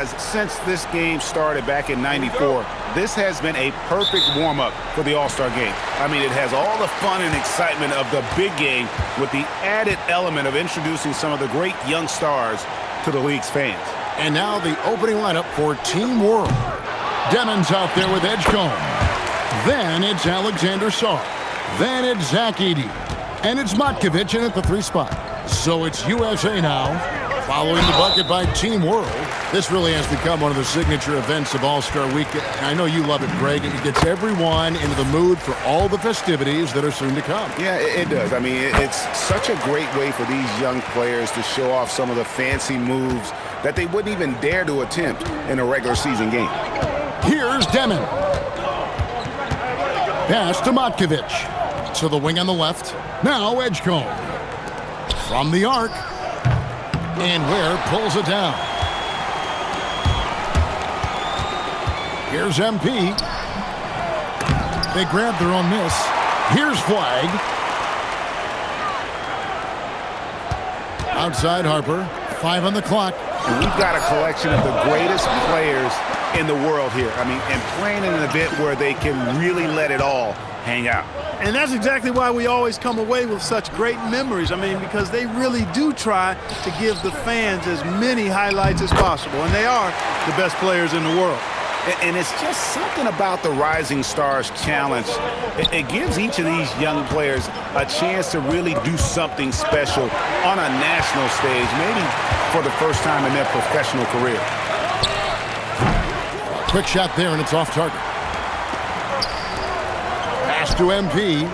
Since this game started back in '94, this has been a perfect warm-up for the All-Star game. I mean, it has all the fun and excitement of the big game with the added element of introducing some of the great young stars to the league's fans. And now the opening lineup for Team World. Demon's out there with Edgecombe. Then it's Alexander Sarr. Then it's Zach Edey. And it's Matkovic in at the 3 spot. So it's USA now, following the bucket by Team World. This really has become one of the signature events of All-Star Weekend. I know you love it, Greg. It gets everyone into the mood for all the festivities that are soon to come. Yeah, it does. I mean, it's such a great way for these young players to show off some of the fancy moves that they wouldn't even dare to attempt in a regular season game. Here's Demon. Pass to Matkovic. To the wing on the left. Now Edgecombe. From the arc. And Ware pulls it down. Here's MP. They grab their own miss. Here's Flag. Outside Harper. 5 on the clock. And we've got a collection of the greatest players in the world here. I mean, and playing in an event where they can really let it all hang out. And that's exactly why we always come away with such great memories. I mean, because they really do try to give the fans as many highlights as possible. And they are the best players in the world. And it's just something about the Rising Stars Challenge. It gives each of these young players a chance to really do something special on a national stage, maybe for the first time in their professional career. Quick shot there, and it's off target. Pass to MP.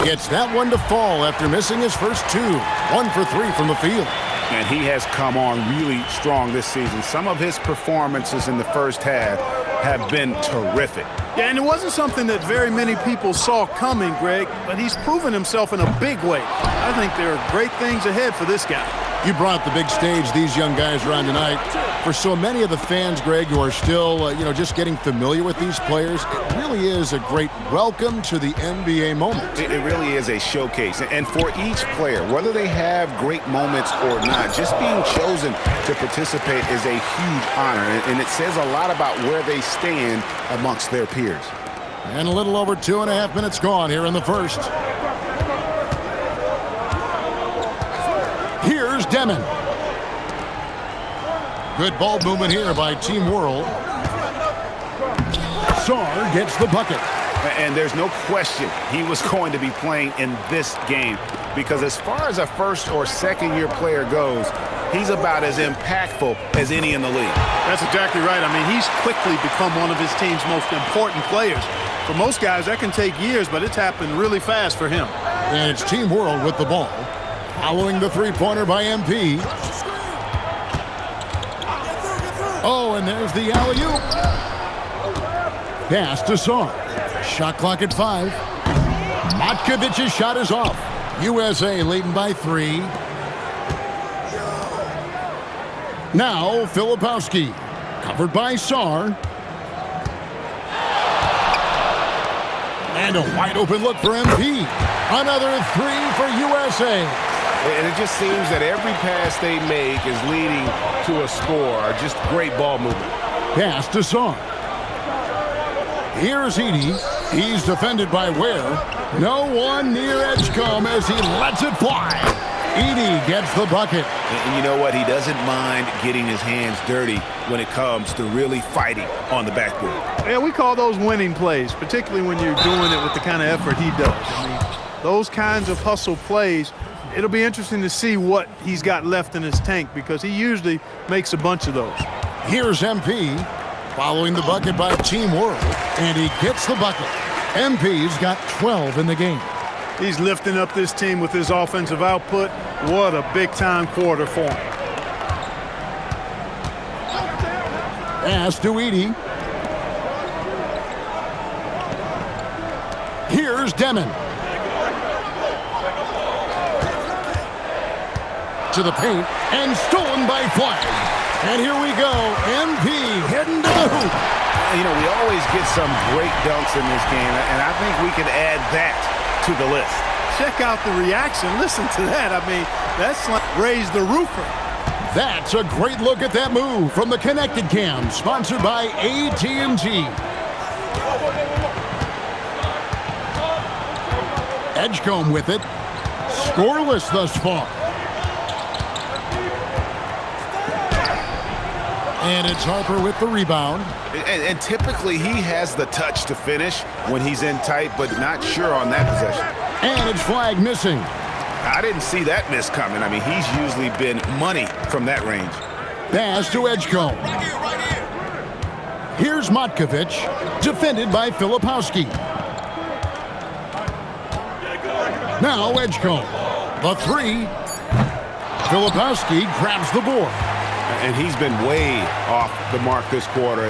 Gets that one to fall after missing his first 2. 1 for 3 from the field. And he has come on really strong this season. Some of his performances in the first half have been terrific. Yeah, and it wasn't something that very many people saw coming, Greg, but he's proven himself in a big way. I think there are great things ahead for this guy. You brought the big stage these young guys are on tonight. For so many of the fans, Greg, who are still, just getting familiar with these players, it really is a great welcome to the NBA moment. It really is a showcase. And for each player, whether they have great moments or not, just being chosen to participate is a huge honor. And it says a lot about where they stand amongst their peers. And a little over 2.5 minutes gone here in the first. Here's Demon. Good ball movement here by Team World. Sarr gets the bucket. And there's no question he was going to be playing in this game, because as far as a first or second year player goes, he's about as impactful as any in the league. That's exactly right. I mean, he's quickly become one of his team's most important players. For most guys, that can take years, but it's happened really fast for him. And it's Team World with the ball. Following the three-pointer by MP. Oh, and there's the alley-oop. Pass to Sarr. Shot clock at 5. Matkovic's shot is off. USA leading by 3. Now Filipowski. Covered by Sarr. And a wide open look for MP. Another 3 for USA. And it just seems that every pass they make is leading to a score. Just great ball movement. Pass to Sarr. Here's Edey. He's defended by Ware. No one near Edgecombe as he lets it fly. Edey gets the bucket. And you know what? He doesn't mind getting his hands dirty when it comes to really fighting on the backboard. Yeah, we call those winning plays, particularly when you're doing it with the kind of effort he does. I mean, those kinds of hustle plays, it'll be interesting to see what he's got left in his tank, because he usually makes a bunch of those. Here's MP following the bucket by Team World, and he gets the bucket. MP's got 12 in the game. He's lifting up this team with his offensive output. What a big-time quarter for him. Pass to Edey. Here's Demon. To the paint, and stolen by Flag. And here we go, MP heading to the hoop. You know, we always get some great dunks in this game, and I think we can add that to the list. Check out the reaction. Listen to that. I mean, that's like raise the roofer. That's a great look at that move from the Connected Cam, sponsored by AT&T. Edgecombe with it. Scoreless thus far. And it's Harper with the rebound. And typically he has the touch to finish when he's in tight, but not sure on that possession. And it's flag missing. I didn't see that miss coming. I mean, he's usually been money from that range. Pass to Edgecombe. Here's Matkovic, defended by Filipowski. Now Edgecombe. The three. Filipowski grabs the board. And he's been way off the mark this quarter.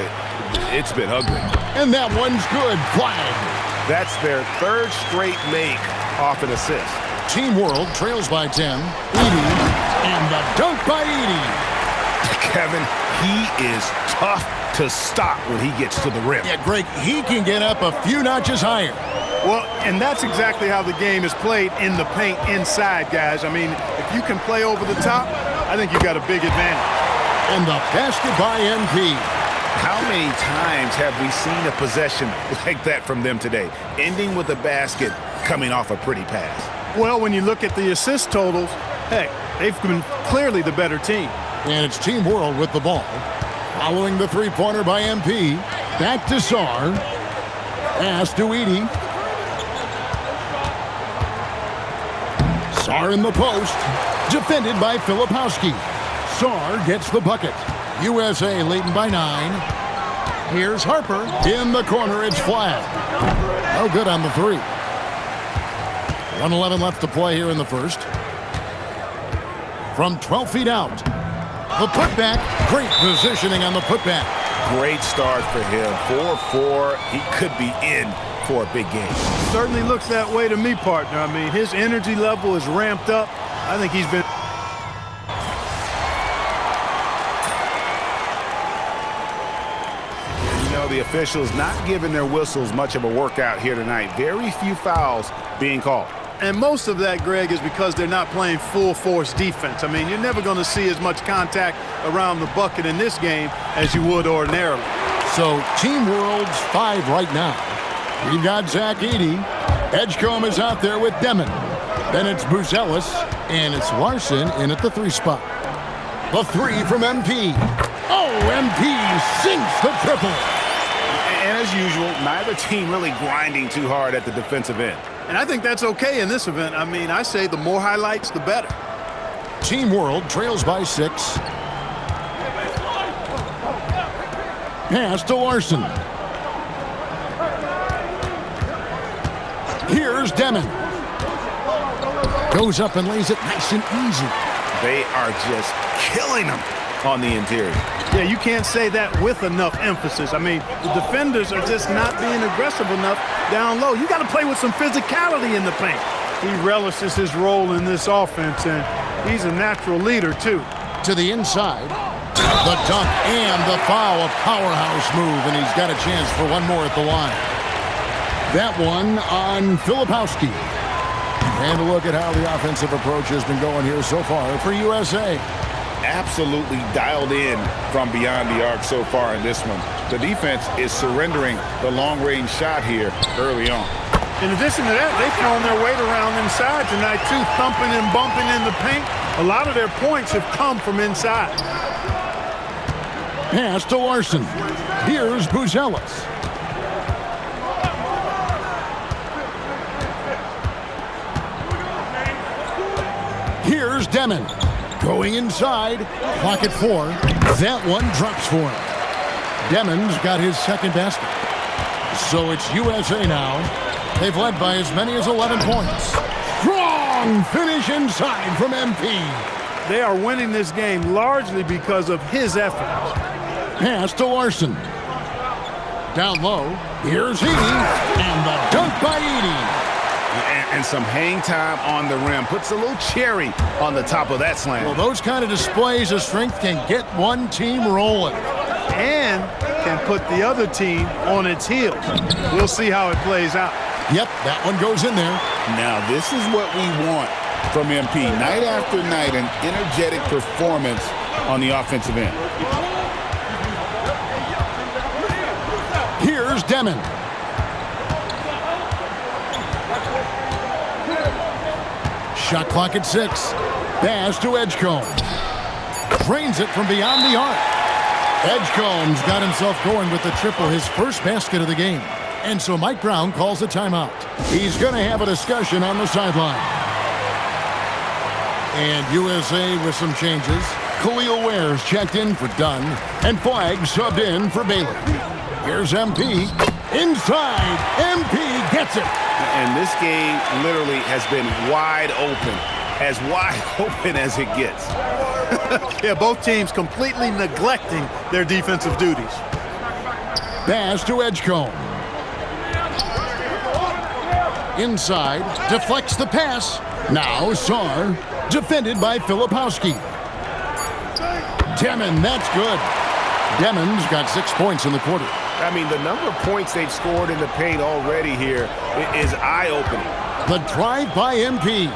It's been ugly. And that one's good. Flag. That's their third straight make off an assist. Team World trails by 10. Edey. And the dunk by Edey. Kevin, he is tough to stop when he gets to the rim. Yeah, Greg, he can get up a few notches higher. Well, and that's exactly how the game is played in the paint inside, guys. I mean, if you can play over the top, I think you've got a big advantage. And the basket by MP. How many times have we seen a possession like that from them today, ending with a basket coming off a pretty pass? Well, when you look at the assist totals, heck, they've been clearly the better team. And it's Team World with the ball. Following the three-pointer by MP. Back to Sarr. Pass to Edey. Sarr in the post. Defended by Filipowski. Sarr gets the bucket. USA leading by 9. Here's Harper. In the corner, it's flat. No good on the three. 1:11 left to play here in the first. From 12 feet out. The putback. Great positioning on the putback. Great start for him. 4-4. He could be in for a big game. Certainly looks that way to me, partner. I mean, his energy level is ramped up. I think he's been... The officials not giving their whistles much of a workout here tonight. Very few fouls being called. And most of that, Greg, is because they're not playing full force defense. I mean, you're never going to see as much contact around the bucket in this game as you would ordinarily. So Team World's 5 right now. We've got Zach Edey. Edgecombe is out there with Demon. Then it's Buzelis, and it's Larson in at the 3 spot. The 3 from MP. Oh, MP sinks the triple. And as usual, neither team really grinding too hard at the defensive end. And I think that's okay in this event. I mean, I say the more highlights, the better. Team World trails by 6. Pass to Larson. Here's Demon. Goes up and lays it nice and easy. They are just killing them on the interior. Yeah, you can't say that with enough emphasis. I mean, the defenders are just not being aggressive enough down low. You got to play with some physicality in the paint. He relishes his role in this offense, and he's a natural leader, too. To the inside. The dunk and the foul, a powerhouse move, and he's got a chance for one more at the line. That one on Filipowski. And a look at how the offensive approach has been going here so far for USA. Absolutely dialed in from beyond the arc so far in this one. The defense is surrendering the long-range shot here early on. In addition to that, they've thrown their weight around inside tonight, too, thumping and bumping in the paint. A lot of their points have come from inside. Pass to Larson. Here's Buzelis. Here's Demon. Going inside. Clock at 4. That one drops for him. Demon's got his second basket. So it's USA now. They've led by as many as 11 points. Strong finish inside from MP. They are winning this game largely because of his effort. Pass to Larson. Down low. Here's Edey. And the dunk by Edey. And some hang time on the rim. Puts a little cherry on the top of that slam. Well, those kind of displays of strength can get one team rolling. And can put the other team on its heels. We'll see how it plays out. Yep, that one goes in there. Now, this is what we want from MP. Night after night, an energetic performance on the offensive end. Here's Demon. Shot clock at 6. Pass to Edgecombe. Drains it from beyond the arc. Edgecombe's got himself going with the triple, his first basket of the game. And so Mike Brown calls a timeout. He's going to have a discussion on the sideline. And USA with some changes. Khalil Ware's checked in for Dunn, and Flagg subbed in for Bailey. Here's MP. Inside, MP gets it. And this game literally has been wide open as it gets. Yeah, both teams completely neglecting their defensive duties. Pass to Edgecombe. Inside, deflects the pass. Now Sarr, defended by Filipowski. Demon, that's good. Demon's got 6 points in the quarter. I mean, the number of points they've scored in the paint already here is eye-opening. The drive by MP.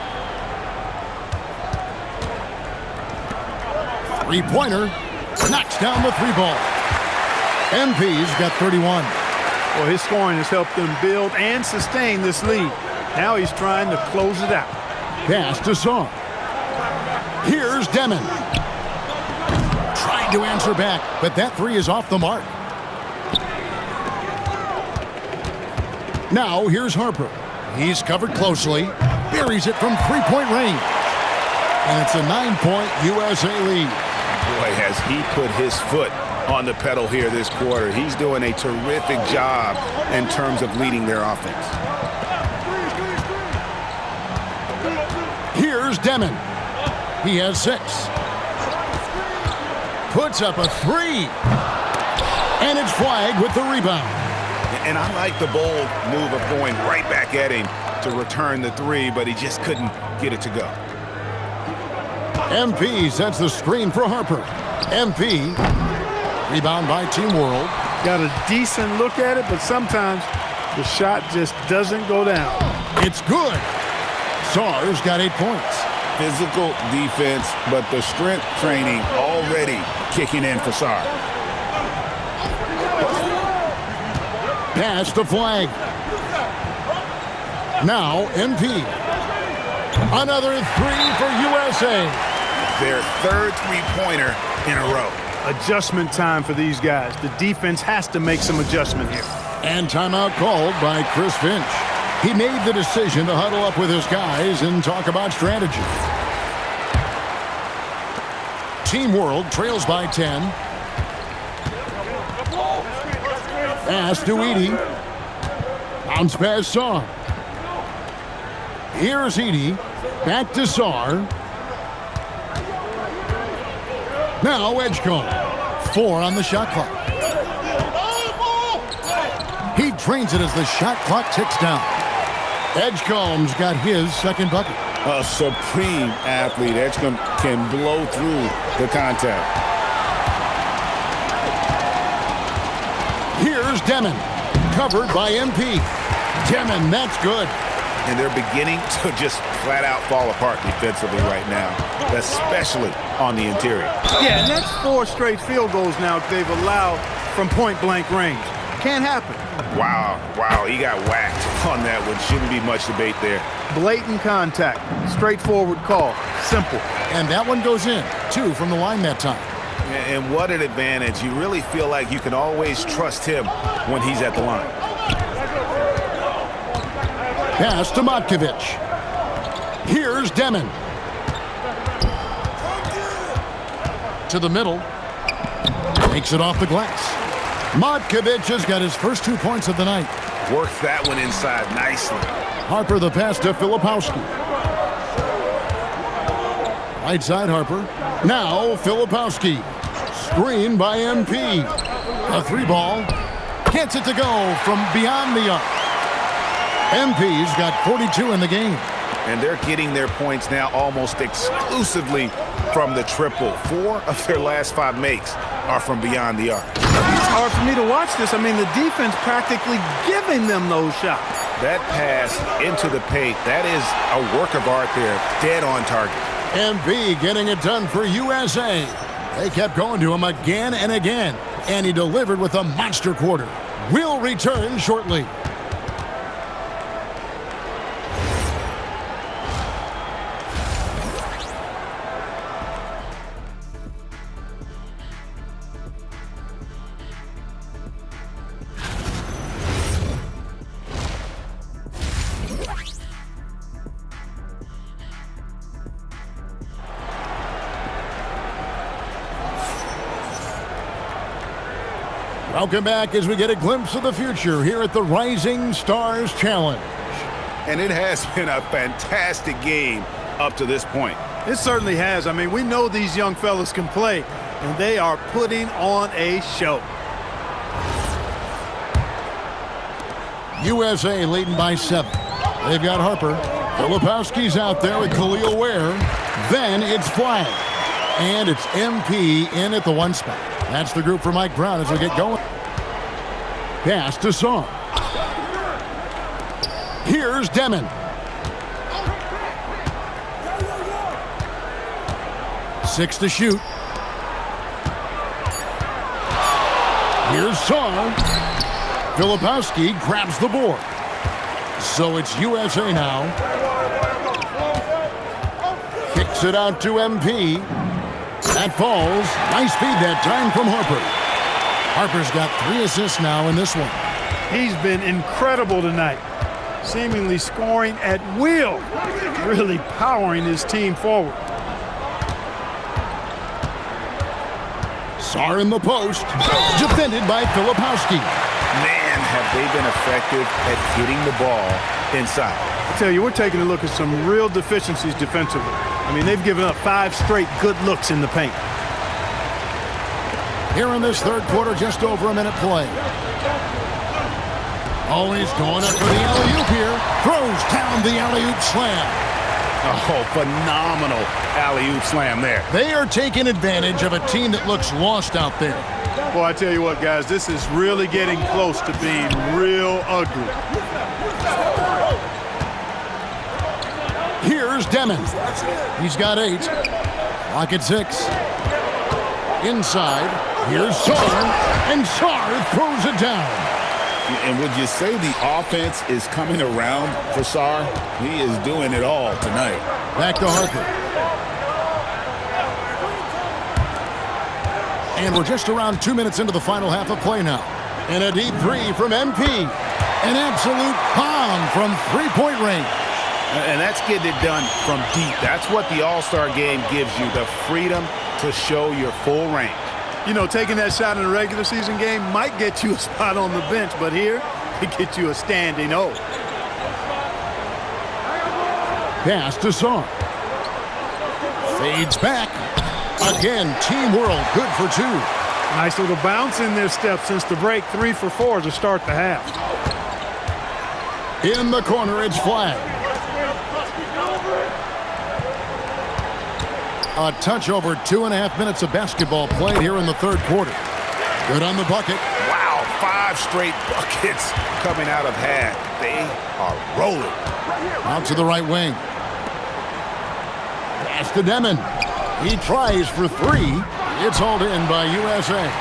Three-pointer. Knocks down the three ball. MP's got 31. Well, his scoring has helped them build and sustain this lead. Now he's trying to close it out. Pass to Sarr. Here's Demon. Tried to answer back, but that three is off the mark. Now here's Harper. He's covered closely. Buries it from three-point range. And it's a 9-point USA lead. Boy, has he put his foot on the pedal here this quarter. He's doing a terrific job in terms of leading their offense. Here's Demon. He has 6. Puts up a 3. And it's Flagg with the rebound. And I like the bold move of going right back at him to return the 3, but he just couldn't get it to go. MP sets the screen for Harper. MP, rebound by Team World. Got a decent look at it, but sometimes the shot just doesn't go down. It's good. Sarr's got 8 points. Physical defense, but the strength training already kicking in for Sarr. Pass to Flagg. Now MP. Another 3 for USA. Their third three-pointer in a row. Adjustment time for these guys. The defense has to make some adjustment here. And timeout called by Chris Finch. He made the decision to huddle up with his guys and talk about strategy. Team World trails by 10. Pass to Edey. Bounce pass Sarr. Here's Edey. Back to Sarr. Now Edgecombe. 4 on the shot clock. He drains it as the shot clock ticks down. Edgecombe's got his second bucket. A supreme athlete. Edgecombe can blow through the contact. Here's Demon. Covered by MP. Demon, that's good. And they're beginning to just flat out fall apart defensively right now, especially on the interior. Yeah, and that's 4 straight field goals now they've allowed from point-blank range. Can't happen. Wow, he got whacked on that one. Shouldn't be much debate there. Blatant contact, straightforward call, simple. And that one goes in. 2 from the line that time. And what an advantage. You really feel like you can always trust him when he's at the line. Pass to Matkovic. Here's Demon. To the middle. Takes it off the glass. Matkovic has got his first 2 points of the night. Worked that one inside nicely. Harper the pass to Filipowski. Right side Harper. Now Filipowski. Screen by MP. A 3 ball. Gets it to go from beyond the arc. MP's got 42 in the game. And they're getting their points now almost exclusively from the triple. 4 of their last 5 makes are from beyond the arc. It's hard for me to watch this. I mean, the defense practically giving them those shots. That pass into the paint, that is a work of art there, dead on target. MP getting it done for USA. They kept going to him again and again, and he delivered with a monster quarter. We'll return shortly. Welcome back as we get a glimpse of the future here at the Rising Stars Challenge. And it has been a fantastic game up to this point. It certainly has. I mean, we know these young fellas can play, and they are putting on a show. USA leading by 7. They've got Harper. Filipowski's out there with Khalil Ware. Then it's Flag. And it's MP in at the 1 spot. That's the group for Mike Brown as we get going. Pass to Song. Here's Demon. Six to shoot. Here's Song. Filipowski grabs the board. So it's USA now. Kicks it out to MP. That falls. Nice feed that time from Harper. Harper's got 3 assists now in this one. He's been incredible tonight, seemingly scoring at will, really powering his team forward. Sarr in the post, defended by Filipowski. Man, have they been effective at getting the ball inside. I tell you, we're taking a look at some real deficiencies defensively. I mean, they've given up 5 straight good looks in the paint. Here in this third quarter, just over a minute play. Oh, he's going up for the alley-oop here. Throws down the alley-oop slam. Oh, phenomenal alley-oop slam there. They are taking advantage of a team that looks lost out there. Boy, I tell you what, guys, this is really getting close to being real ugly. Here's Demon. He's got 8. Lock at 6. Inside. Here's Sarr. And Sarr throws it down. And would you say the offense is coming around for Sarr? He is doing it all tonight. Back to Harper. And we're just around 2 minutes into the final half of play now. And a deep 3 from MP. An absolute bomb from three-point range. And that's getting it done from deep. That's what the All-Star game gives you, the freedom to show your full range. You know, taking that shot in a regular season game might get you a spot on the bench, but here, it gets you a standing O. Pass to Sarr. Fades back. Again, Team World good for 2. Nice little bounce in their step since the break. 3 for 4 to start the half. In the corner, it's Flag. A touch over 2.5 minutes of basketball played here in the third quarter. Good on the bucket. Wow, 5 straight buckets coming out of half. They are rolling. Out to the right wing. Pass to Demon. He tries for 3. It's hauled in by USA.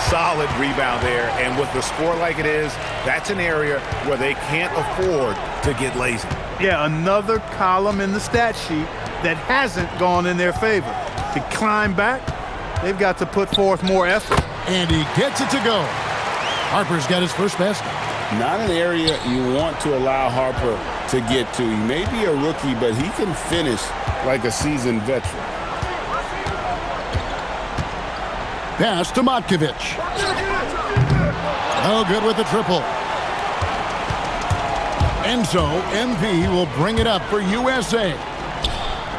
Solid rebound there, and with the score like it is, that's an area where they can't afford to get lazy. Yeah, another column in the stat sheet that hasn't gone in their favor. To climb back, they've got to put forth more effort. And he gets it to go. Harper's got his first basket. Not an area you want to allow Harper to get to. He may be a rookie, but he can finish like a seasoned veteran. Pass to Matkovic. No good with the triple. And so MP will bring it up for USA.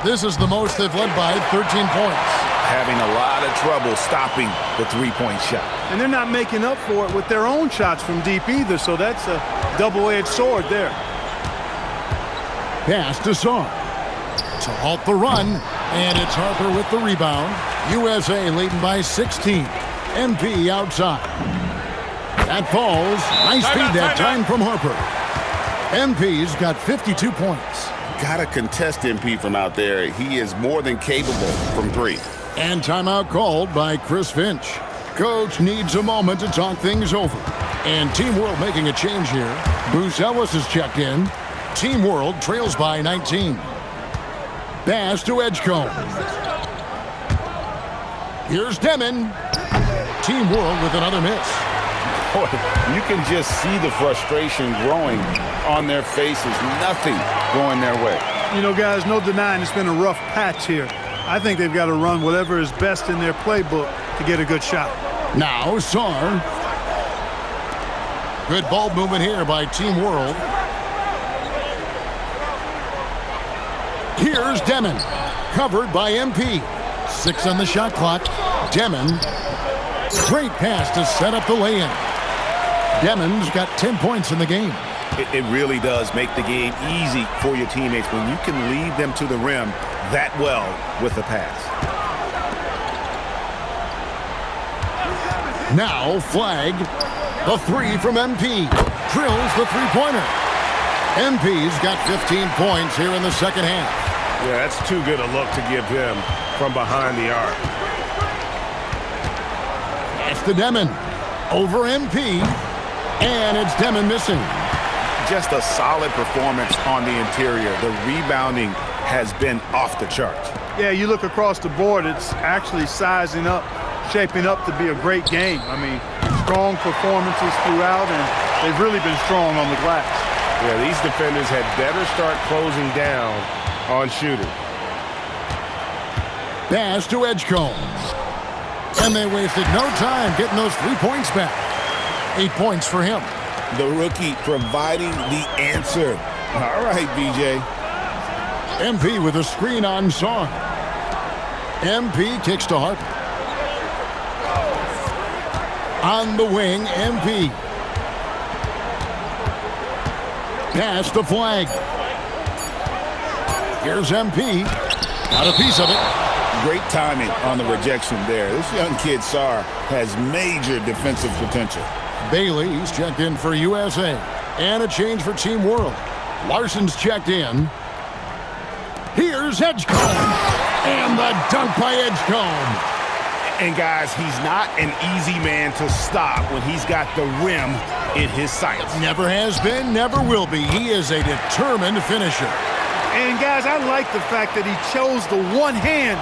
This is the most they've led by 13 points. Having a lot of trouble stopping the three-point shot. And they're not making up for it with their own shots from deep either, so that's a double-edged sword there. Pass to Sarr. To halt the run, and it's Harper with the rebound. USA leading by 16. MP outside. That falls. Nice feed that time from Harper. MP's got 52 points. Got to contest MP from out there. He is more than capable from 3. And timeout called by Chris Finch. Coach needs a moment to talk things over. And Team World making a change here. Bruce Ellis is checked in. Team World trails by 19. Pass to Edgecombe. Here's Demon. Team World with another miss. Boy, you can just see the frustration growing on their faces. Nothing going their way. You know, guys, no denying it's been a rough patch here. I think they've got to run whatever is best in their playbook to get a good shot. Now, Sarr. Good ball movement here by Team World. Here's Demon. Covered by MP. 6 on the shot clock. Demon. Great pass to set up the lay-in. Demon's got 10 points in the game. It really does make the game easy for your teammates when you can lead them to the rim that well with the pass. Now Flag. The 3 from MP. Drills the three-pointer. MP's got 15 points here in the second half. Yeah, that's too good a look to give him from behind the arc. Pass to Demon. Over MP. And it's Demon missing. Just a solid performance on the interior. The rebounding has been off the charts. Yeah, you look across the board, it's actually sizing up, shaping up to be a great game. I mean, strong performances throughout, and they've really been strong on the glass. Yeah, these defenders had better start closing down on shooters. Pass to Edgecombe. And they wasted no time getting those 3 points back. 8 points for him. The rookie providing the answer. All right, BJ. MP with a screen on Sarr. MP kicks to Harper. On the wing, MP. Pass to Flag. Here's MP. Got a piece of it. Great timing on the rejection there. This young kid, Sarr, has major defensive potential. Bailey, he's checked in for USA. And a change for Team World. Larson's checked in. Here's Edgecombe. And the dunk by Edgecombe. And guys, he's not an easy man to stop when he's got the rim in his sights. Never has been, never will be. He is a determined finisher. And guys, I like the fact that he chose the one-hand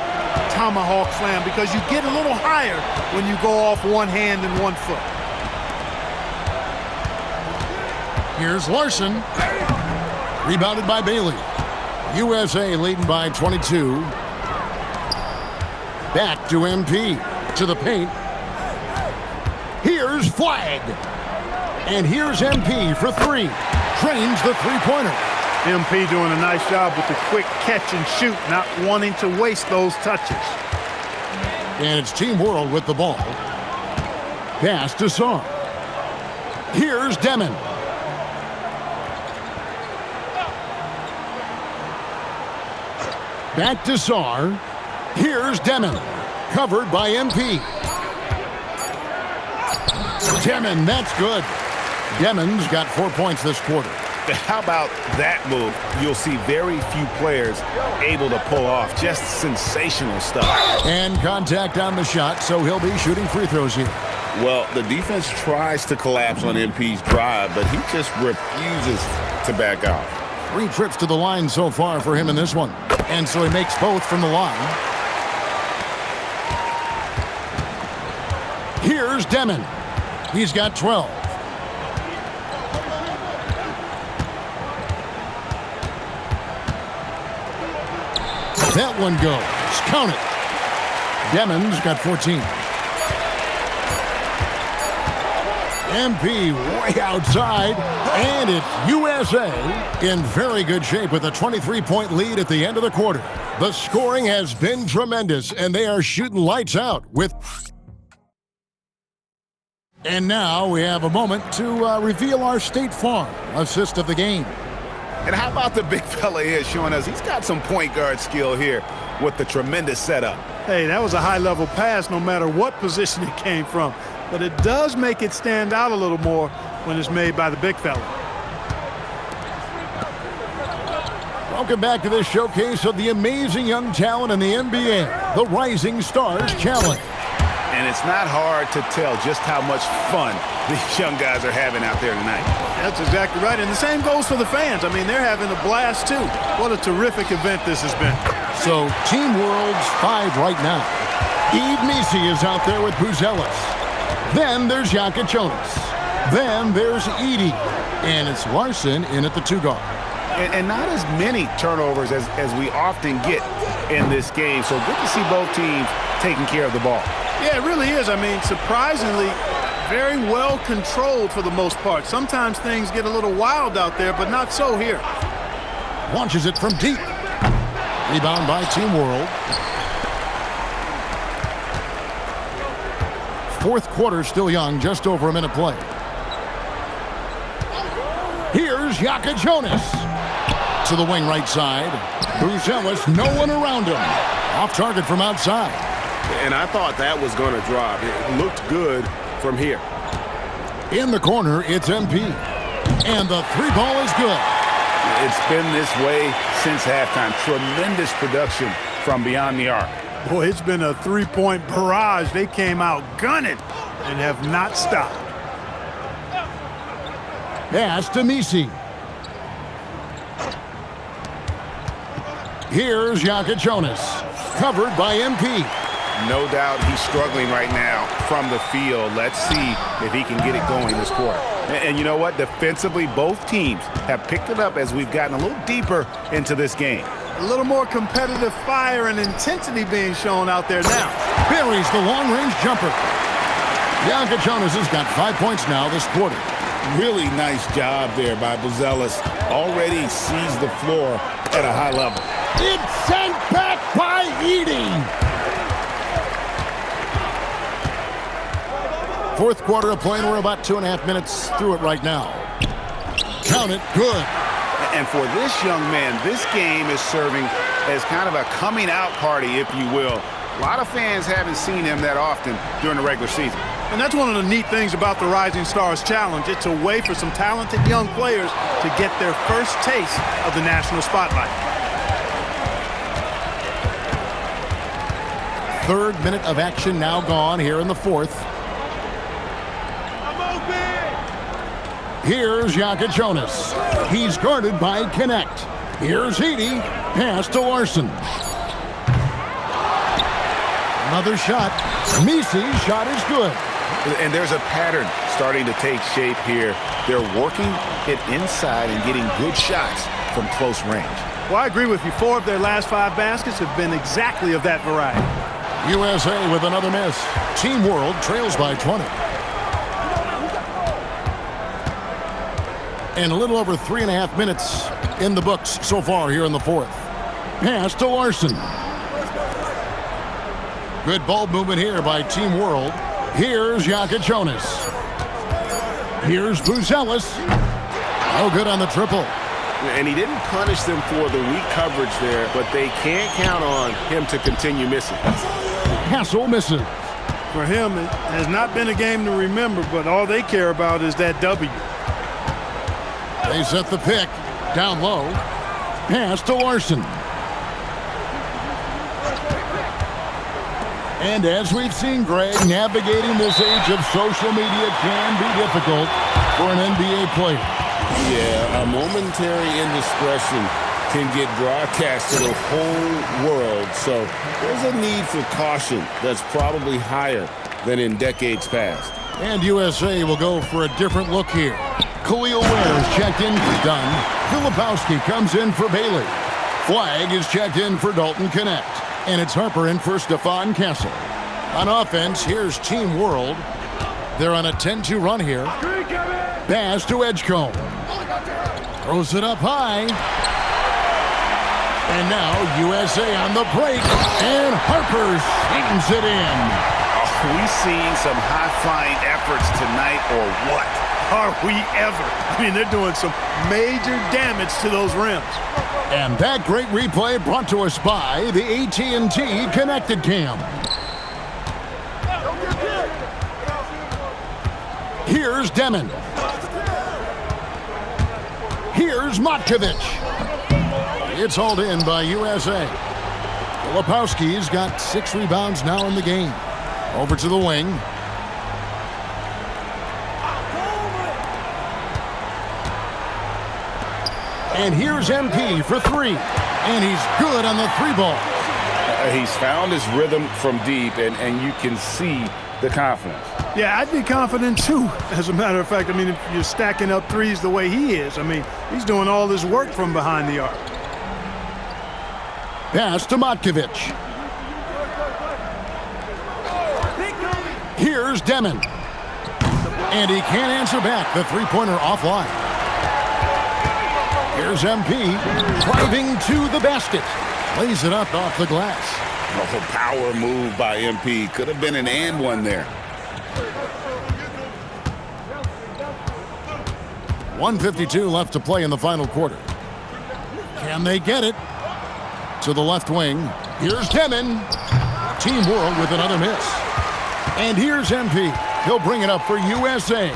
tomahawk slam because you get a little higher when you go off one hand and 1 foot. Here's Larson. Rebounded by Bailey. USA leading by 22. Back to MP. To the paint. Here's Flag. And here's MP for 3. Trains the three-pointer. MP doing a nice job with the quick catch and shoot, not wanting to waste those touches. And it's Team World with the ball. Pass to Sarr. Here's Demon. Back to Sarr. Here's Demon. Covered by MP. Demon, that's good. Demon's got 4 points this quarter. How about that move? You'll see very few players able to pull off. Just sensational stuff. And contact on the shot, so he'll be shooting free throws here. Well, the defense tries to collapse on MP's drive, but he just refuses to back out. 3 trips to the line so far for him in this one. And so he makes both from the line. Here's Demon. He's got 12. That one goes. Count it. Demon's got 14. MP way outside, and it's USA in very good shape with a 23-point lead at the end of the quarter. The scoring has been tremendous, and they are shooting lights out with... And now we have a moment to reveal our State Farm assist of the game. And how about the big fella here showing us he's got some point guard skill here with the tremendous setup. Hey, that was a high-level pass no matter what position it came from. But it does make it stand out a little more when it's made by the big fella. Welcome back to this showcase of the amazing young talent in the NBA, the Rising Stars Challenge. And it's not hard to tell just how much fun these young guys are having out there tonight. That's exactly right. And the same goes for the fans. I mean, they're having a blast, too. What a terrific event this has been. So, Team World's 5 right now. Yves Missi is out there with Buzelis. Then there's Jaka Jonas. Then there's Edey. And it's Larson in at the 2 guard. And not as many turnovers as we often get in this game. So good to see both teams taking care of the ball. Yeah, it really is. I mean, surprisingly, very well controlled for the most part. Sometimes things get a little wild out there, but not so here. Launches it from deep. Rebound by Team World. Fourth quarter still young, just over a minute play. Here's Jaka Jonas. To the wing right side. Buzelis, no one around him. Off target from outside. And I thought that was going to drop. It looked good from here. In the corner, it's MP. And the 3 ball is good. It's been this way since halftime. Tremendous production from beyond the arc. Boy, it's been a 3-point barrage. They came out gunning and have not stopped. Pass to Missi. Here's Jaka Jonas. Covered by MP. No doubt he's struggling right now from the field. Let's see if he can get it going this quarter. And you know what? Defensively, both teams have picked it up as we've gotten a little deeper into this game. A little more competitive fire and intensity being shown out there now. Buries the long-range jumper. Jaka Jonas has got 5 points now this quarter. Really nice job there by Buzelis. Already sees the floor at a high level. It's sent back by Edey. Fourth quarter of play, and we're about 2.5 minutes through it right now. Count it, good. And for this young man, this game is serving as kind of a coming out party, if you will. A lot of fans haven't seen him that often during the regular season. And that's one of the neat things about the Rising Stars Challenge. It's a way for some talented young players to get their first taste of the national spotlight. Third minute of action now gone here in the fourth. Here's Jaka Jonas. He's guarded by Connect. Here's Edey. Pass to Larson. Another shot. Misi's shot is good. And there's a pattern starting to take shape here. They're working it inside and getting good shots from close range. Well, I agree with you. 4 of their last 5 baskets have been exactly of that variety. USA with another miss. Team World trails by 20. And a little over 3.5 minutes in the books so far here in the fourth. Pass to Larson. Good ball movement here by Team World. Here's Jaka Jonas. Here's Buzelis. No good on the triple. And he didn't punish them for the weak coverage there, but they can't count on him to continue missing. Hassel misses. For him, it has not been a game to remember, but all they care about is that W. They set the pick. Down low. Pass to Larson. And as we've seen, Greg, navigating this age of social media can be difficult for an NBA player. Yeah, a momentary indiscretion can get broadcast to the whole world. So there's a need for caution that's probably higher than in decades past. And USA will go for a different look here. Khalil Ware is checked in for Dunn. Filipowski comes in for Bailey. Flag is checked in for Dalton Connect. And it's Harper in for Stephon Castle. On offense, here's Team World. They're on a 10-2 run here. Pass to Edgecombe. Throws it up high. And now USA on the break. And Harper slams it in. Are we seeing some high-flying efforts tonight or what? Are we ever? I mean, they're doing some major damage to those rims. And that great replay brought to us by the AT&T Connected Cam. Here's Demon. Here's Matkovic. It's hauled in by USA. Filipowski's got 6 rebounds now in the game. Over to the wing. And here's MP for 3. And he's good on the 3-ball. He's found his rhythm from deep, and you can see the confidence. Yeah, I'd be confident too. As a matter of fact, I mean, if you're stacking up threes the way he is, I mean, he's doing all this work from behind the arc. Pass to Matkovic. Here's Demon. And he can't answer back. The three-pointer offline. Here's MP driving to the basket. Lays it up off the glass. Oh, power move by MP. Could have been an and one there. 1:52 left to play in the final quarter. Can they get it? To the left wing. Here's Demon. Team World with another miss. And here's MP. He'll bring it up for USA.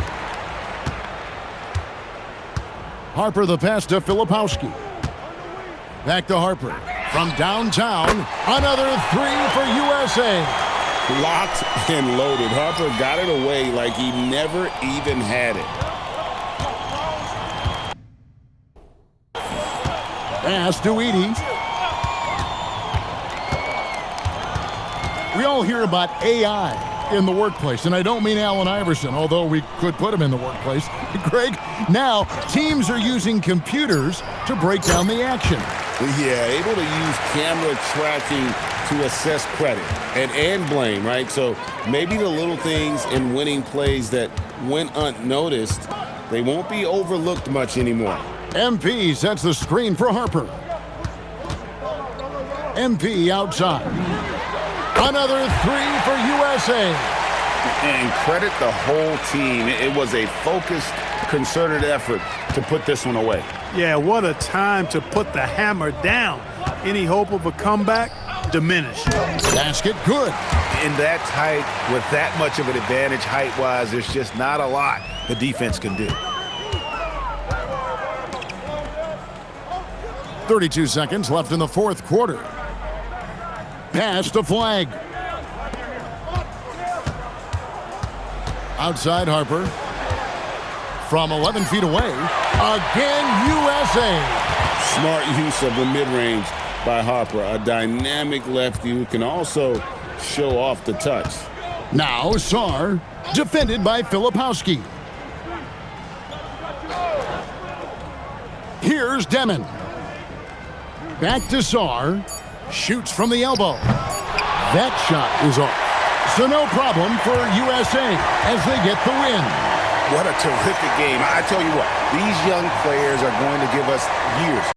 Harper the pass to Filipowski. Back to Harper. From downtown, another 3 for USA. Locked and loaded. Harper got it away like he never even had it. Pass to Edie. We all hear about AI in the workplace, and I don't mean Allen Iverson, although we could put him in the workplace. Greg, now teams are using computers to break down the action. Yeah, able to use camera tracking to assess credit and blame, right? So maybe the little things in winning plays that went unnoticed, they won't be overlooked much anymore. MP sets the screen for Harper. MP outside. Another 3 for USA. And credit the whole team. It was a focused, concerted effort to put this one away. Yeah, what a time to put the hammer down. Any hope of a comeback? Diminished. Basket good. In that tight, with that much of an advantage height-wise, there's just not a lot the defense can do. 32 seconds left in the fourth quarter. Pass to Flag. Outside Harper. From 11 feet away. Again, USA. Smart use of the mid-range by Harper. A dynamic lefty who can also show off the touch. Now Sarr, defended by Filipowski. Here's Demon. Back to Sarr. Shoots from the elbow. That shot is off. So no problem for USA as they get the win. What a terrific game. I tell you what, these young players are going to give us years